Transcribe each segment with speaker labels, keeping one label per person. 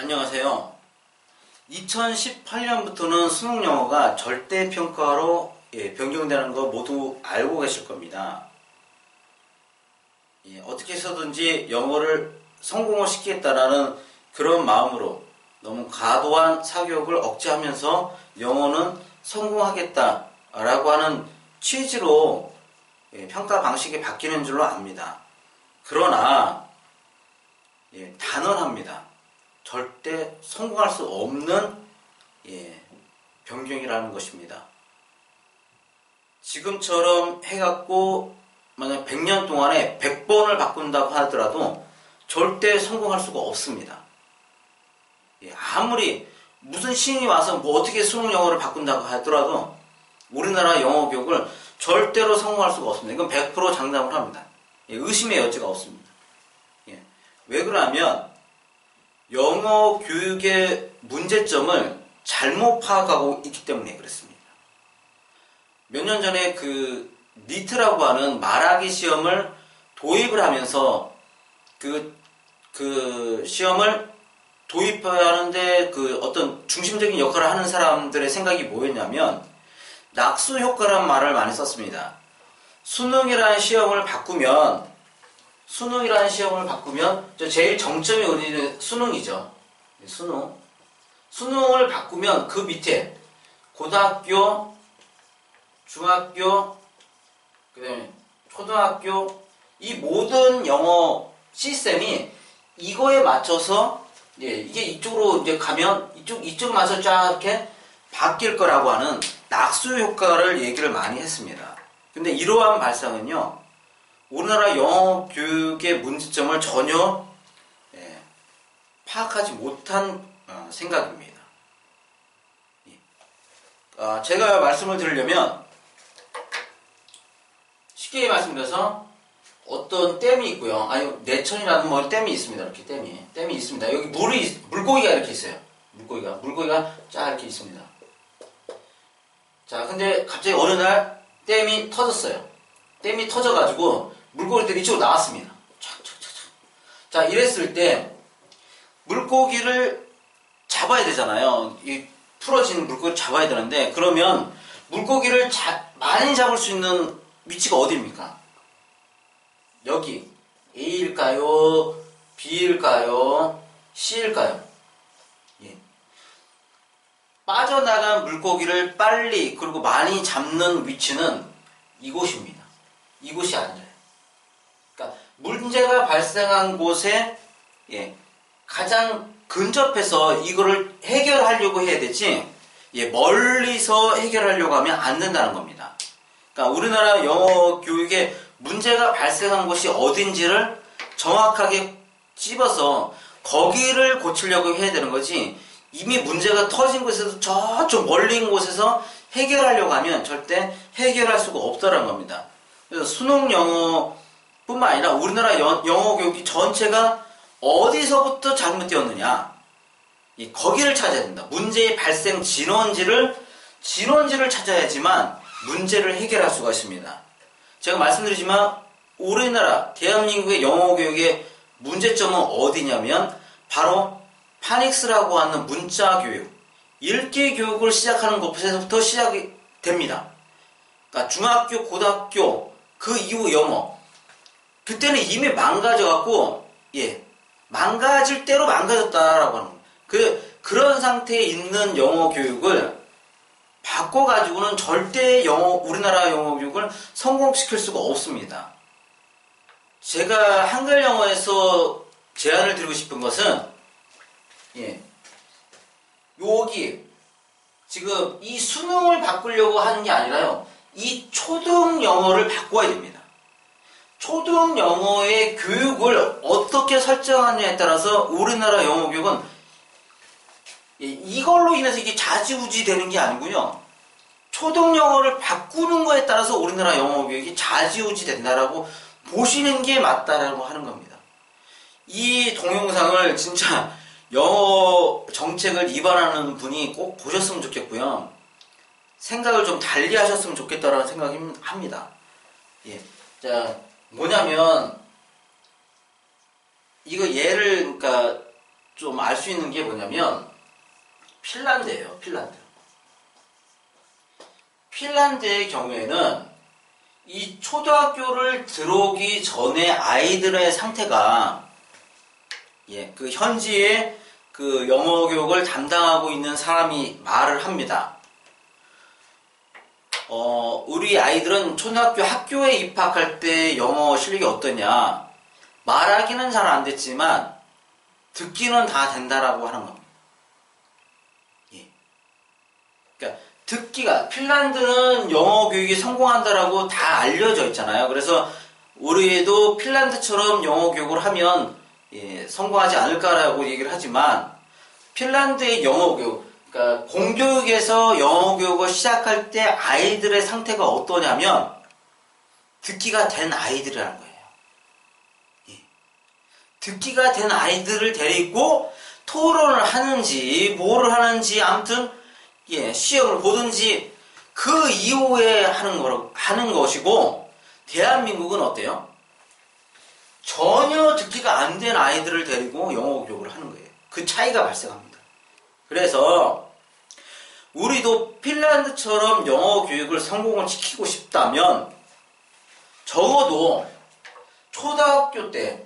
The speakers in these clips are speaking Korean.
Speaker 1: 안녕하세요. 2018년부터는 수능 영어가 절대평가로 변경되는 거 모두 알고 계실 겁니다. 어떻게 해서든지 영어를 성공을 시키겠다라는 그런 마음으로 너무 과도한 사교육을 억제하면서 영어는 성공하겠다라고 하는 취지로 평가 방식이 바뀌는 줄로 압니다. 그러나 단언합니다. 절대 성공할 수 없는 변경이라는 것입니다. 지금처럼 해갖고 만약 100년 동안에 100번을 바꾼다고 하더라도 절대 성공할 수가 없습니다. 아무리 무슨 신이 와서 뭐 어떻게 수능 영어를 바꾼다고 하더라도 우리나라 영어 교육을 절대로 성공할 수가 없습니다. 이건 100% 장담을 합니다. 의심의 여지가 없습니다. 왜 그러냐면 영어 교육의 문제점을 잘못 파악하고 있기 때문에 그렇습니다. 몇 년 전에 그 니트라고 하는 말하기 시험을 도입을 하면서 그 시험을 도입하는데 그 어떤 중심적인 역할을 하는 사람들의 생각이 뭐였냐면 낙수 효과라는 말을 많이 썼습니다. 수능이라는 시험을 바꾸면 제일 정점이 어디는 수능이죠. 수능을 바꾸면 그 밑에 고등학교, 중학교, 그다음에 초등학교 이 모든 영어 시스템이 이거에 맞춰서 이게 이쪽으로 이제 가면 이쪽 맞춰서 쫙 이렇게 바뀔 거라고 하는 낙수 효과를 얘기를 많이 했습니다. 근데 이러한 발상은요. 우리나라 영어 교육의 문제점을 전혀 파악하지 못한 생각입니다. 제가 말씀을 드리려면 쉽게 말씀드려서 어떤 댐이 있고요. 아니 내천이라는 뭐 댐이 있습니다. 이렇게 댐이 있습니다. 여기 물고기가 이렇게 있어요. 물고기가 쫙 이렇게 있습니다. 자, 근데 갑자기 어느 날 댐이 터졌어요. 댐이 터져가지고 물고기들이 이쪽으로 나왔습니다. 착착착착. 자, 이랬을 때 물고기를 잡아야 되잖아요. 이 풀어진 물고기를 잡아야 되는데 그러면 물고기를 많이 잡을 수 있는 위치가 어디입니까? 여기 A일까요? B일까요? C일까요? 빠져나간 물고기를 빨리 그리고 많이 잡는 위치는 이곳입니다. 이곳이 아니에요. 그러니까 문제가 발생한 곳에 가장 근접해서 이거를 해결하려고 해야 되지 멀리서 해결하려고 하면 안 된다는 겁니다. 그러니까 우리나라 영어 교육에 문제가 발생한 곳이 어딘지를 정확하게 찝어서 거기를 고치려고 해야 되는 거지 이미 문제가 터진 곳에서 저쪽 멀린 곳에서 해결하려고 하면 절대 해결할 수가 없다는 겁니다. 그래서 수능 영어뿐만 아니라 우리나라 영어 교육이 전체가 어디서부터 잘못되었느냐 거기를 찾아야 된다. 문제의 발생 진원지를 찾아야지만 문제를 해결할 수가 있습니다. 제가 말씀드리지만 우리나라 대한민국의 영어 교육의 문제점은 어디냐면 바로 파닉스라고 하는 문자 교육, 읽기 교육을 시작하는 곳에서부터 시작이 됩니다. 그러니까 중학교, 고등학교, 그 이후 영어. 그때는 이미 망가져갖고, 망가질 대로 망가졌다라고 하는 거예요. 그런 상태에 있는 영어 교육을 바꿔가지고는 절대 우리나라 영어 교육을 성공시킬 수가 없습니다. 제가 한글 영어에서 제안을 드리고 싶은 것은, 여기, 지금 이 수능을 바꾸려고 하는 게 아니라요. 이 초등 영어를 바꿔야 됩니다. 초등 영어의 교육을 어떻게 설정하느냐에 따라서 우리나라 영어 교육은 이걸로 인해서 이게 좌지우지 되는 게 아니고요. 초등 영어를 바꾸는 거에 따라서 우리나라 영어 교육이 좌지우지 된다라고 보시는 게 맞다라고 하는 겁니다. 이 동영상을 진짜 영어 정책을 위반하는 분이 꼭 보셨으면 좋겠고요. 생각을 좀 달리 하셨으면 좋겠다라는 생각이 합니다. 자, 뭐냐면 이거 예를 그러니까 좀 알 수 있는 게 뭐냐면 핀란드예요. 핀란드의 경우에는 이 초등학교를 들어오기 전에 아이들의 상태가 그 현지에 그 영어 교육을 담당하고 있는 사람이 말을 합니다. 우리 아이들은 초등학교 학교에 입학할 때 영어 실력이 어떠냐? 말하기는 잘 안 됐지만 듣기는 다 된다라고 하는 겁니다. 그러니까 듣기가 핀란드는 영어 교육이 성공한다라고 다 알려져 있잖아요. 그래서 우리도 핀란드처럼 영어 교육을 하면 성공하지 않을까라고 얘기를 하지만 핀란드의 영어 교육, 그러니까 공교육에서 영어 교육을 시작할 때 아이들의 상태가 어떠냐면 듣기가 된 아이들이라는 거예요. 듣기가 된 아이들을 데리고 토론을 하는지 뭐를 하는지 아무튼 시험을 보든지 그 이후에 하는 것이고 대한민국은 어때요? 전혀 듣기가 안 된 아이들을 데리고 영어 교육을 하는 거예요. 그 차이가 발생합니다. 그래서 우리도 핀란드처럼 영어 교육을 성공을 시키고 싶다면 적어도 초등학교 때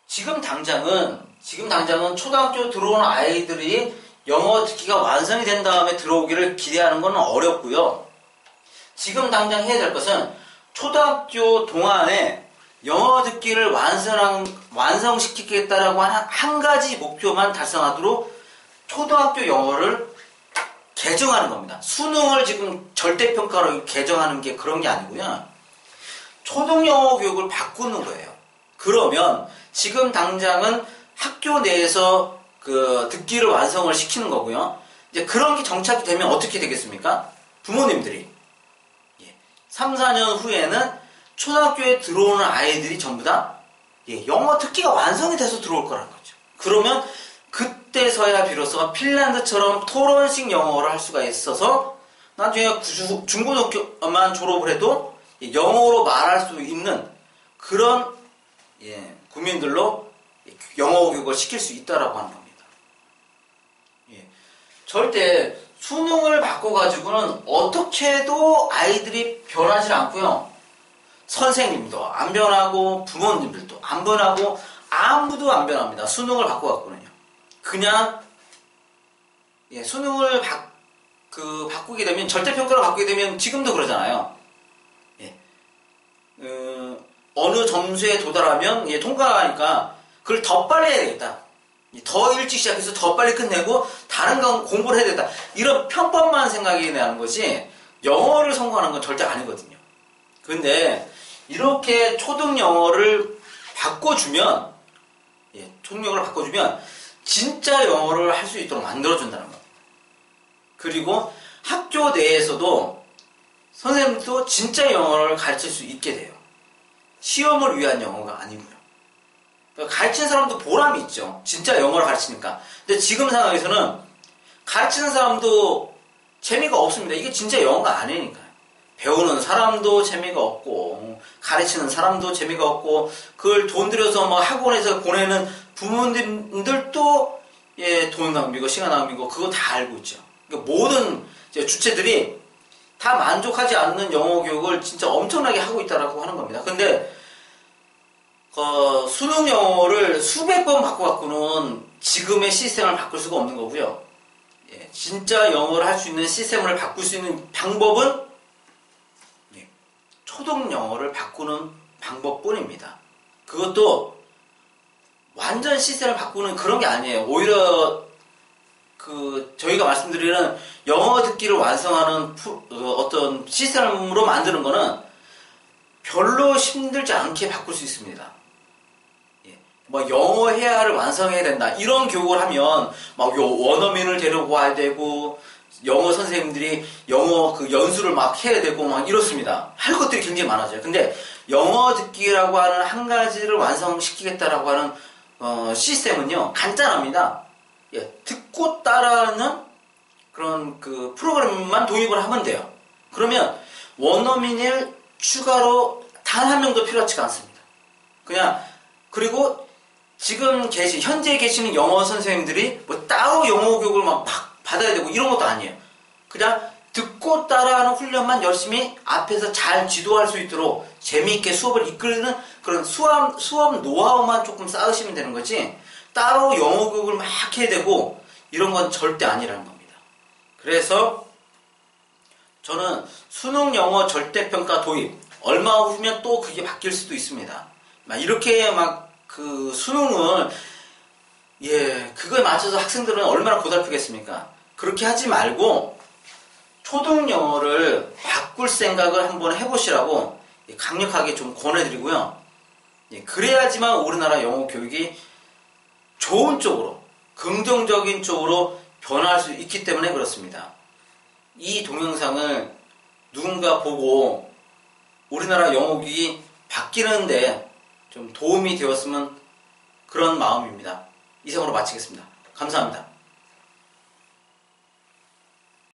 Speaker 1: 지금 당장은 초등학교 들어오는 아이들이 영어 듣기가 완성이 된 다음에 들어오기를 기대하는 건 어렵고요. 지금 당장 해야 될 것은 초등학교 동안에 영어 듣기를 완성시키겠다라고 하는 한 가지 목표만 달성하도록 초등학교 영어를 개정하는 겁니다. 수능을 지금 절대평가로 개정하는 게 그런 게 아니고요. 초등영어 교육을 바꾸는 거예요. 그러면 지금 당장은 학교 내에서 그 듣기를 완성을 시키는 거고요. 이제 그런 게 정착이 되면 어떻게 되겠습니까? 부모님들이 3, 4년 후에는 초등학교에 들어오는 아이들이 전부 다 영어 듣기가 완성이 돼서 들어올 거라는 거죠. 그러면 그때서야 비로소 핀란드처럼 토론식 영어를 할 수가 있어서 나중에 중고등학교만 졸업을 해도 영어로 말할 수 있는 그런 국민들로 영어 교육을 시킬 수 있다라고 하는 겁니다. 절대 수능을 바꿔가지고는 어떻게 해도 아이들이 변하지 않고요. 선생님도 안 변하고 부모님들도 안 변하고 아무도 안 변합니다. 수능을 바꿔갖고는요. 그냥 수능을 바꾸게 되면 절대평가를 바꾸게 되면 지금도 그러잖아요. 어느 점수에 도달하면 통과하니까 그걸 더 빨리 해야 되겠다. 더 일찍 시작해서 더 빨리 끝내고 다른 건 공부를 해야 되겠다. 이런 편법만 생각이 나는 거지 영어를 성공하는 건 절대 아니거든요. 근데 이렇게 초등 영어를 바꿔주면 진짜 영어를 할 수 있도록 만들어준다는 겁니다. 그리고 학교 내에서도 선생님도 진짜 영어를 가르칠 수 있게 돼요. 시험을 위한 영어가 아니고요. 그러니까 가르치는 사람도 보람이 있죠. 진짜 영어를 가르치니까. 근데 지금 상황에서는 가르치는 사람도 재미가 없습니다. 이게 진짜 영어가 아니니까요. 배우는 사람도 재미가 없고 가르치는 사람도 재미가 없고 그걸 돈 들여서 막 학원에서 보내는 부모님들도 돈 낭비고 시간 낭비고 그거 다 알고 있죠. 그러니까 모든 주체들이 다 만족하지 않는 영어 교육을 진짜 엄청나게 하고 있다라고 하는 겁니다. 근데 수능 영어를 수백 번 바꿔갖고는 지금의 시스템을 바꿀 수가 없는 거고요. 진짜 영어를 할 수 있는 시스템을 바꿀 수 있는 방법은 초등 영어를 바꾸는 방법뿐입니다. 그것도 완전 시스템을 바꾸는 그런 게 아니에요. 오히려 저희가 말씀드리는 영어 듣기를 완성하는 어떤 시스템으로 만드는 거는 별로 힘들지 않게 바꿀 수 있습니다. 영어 회화를 완성해야 된다. 이런 교육을 하면 원어민을 데리고 와야 되고 영어 선생님들이 영어 연수를 막 해야 되고 막 이렇습니다. 할 것들이 굉장히 많아져요. 근데 영어 듣기라고 하는 한 가지를 완성시키겠다라고 하는 시스템은요 간단합니다. 듣고 따라하는 그런 프로그램만 도입을 하면 돼요. 그러면 원어민을 추가로 단 한 명도 필요하지가 않습니다. 그리고 지금 현재 계시는 영어 선생님들이 뭐 따로 영어 교육을 막 받아야 되고 이런 것도 아니에요. 그냥 듣고 따라하는 훈련만 열심히 앞에서 잘 지도할 수 있도록 재미있게 수업을 이끌는 그런 수업 노하우만 조금 쌓으시면 되는 거지, 따로 영어 교육을 막 해야 되고 이런 건 절대 아니라는 겁니다. 그래서 저는 수능 영어 절대평가 도입 얼마 후면 또 그게 바뀔 수도 있습니다. 막 이렇게 막 그 수능을 그거에 맞춰서 학생들은 얼마나 고달프겠습니까? 그렇게 하지 말고 초등 영어를 바꿀 생각을 한번 해보시라고 강력하게 좀 권해드리고요. 그래야지만 우리나라 영어 교육이 좋은 쪽으로, 긍정적인 쪽으로 변화할 수 있기 때문에 그렇습니다. 이 동영상을 누군가 보고 우리나라 영어 교육이 바뀌는데 좀 도움이 되었으면 그런 마음입니다. 이상으로 마치겠습니다. 감사합니다.